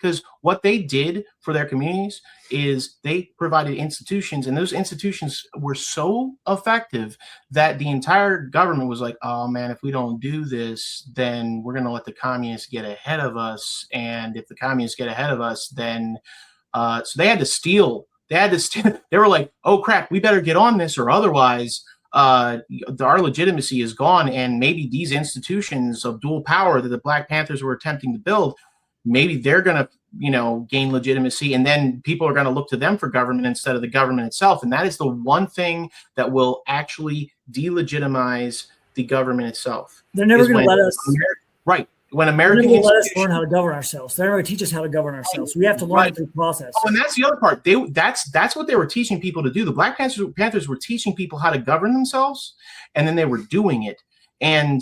because what they did for their communities is they provided institutions, and those institutions were so effective that the entire government was like, oh man, if we don't do this, then we're going to let the communists get ahead of us. And if the communists get ahead of us, then so they had to steal. They were like, oh crap, we better get on this, or otherwise our legitimacy is gone. And maybe these institutions of dual power that the Black Panthers were attempting to build, maybe they're going to, gain legitimacy, and then people are going to look to them for government instead of the government itself. And that is the one thing that will actually delegitimize the government itself. They're never going to let us. Right. When American institutions let us learn how to govern ourselves. They're never going to teach us how to govern ourselves. We have to learn through the process. Oh, and that's the other part. That's what they were teaching people to do. The Black Panthers were teaching people how to govern themselves, and then they were doing it. And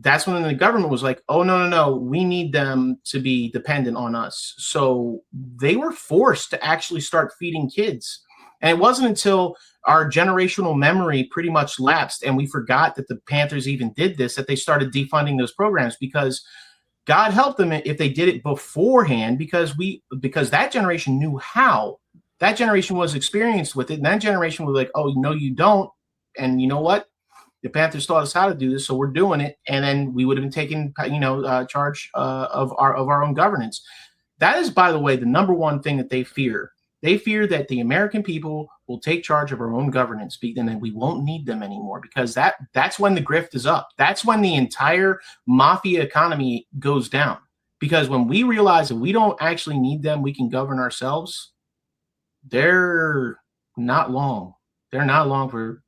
that's when the government was like, oh, no, we need them to be dependent on us. So they were forced to actually start feeding kids. And it wasn't until our generational memory pretty much lapsed and we forgot that the Panthers even did this, that they started defunding those programs, because God help them if they did it beforehand, because that generation knew how. That generation was experienced with it. And that generation was like, oh, no, you don't. And you know what? The Panthers taught us how to do this, so we're doing it. And then we would have been taking, charge of our own governance. That is, by the way, the number one thing that they fear. They fear that the American people will take charge of our own governance, and then we won't need them anymore, because that's when the grift is up. That's when the entire mafia economy goes down. Because when we realize that we don't actually need them, we can govern ourselves. They're not long. They're not long for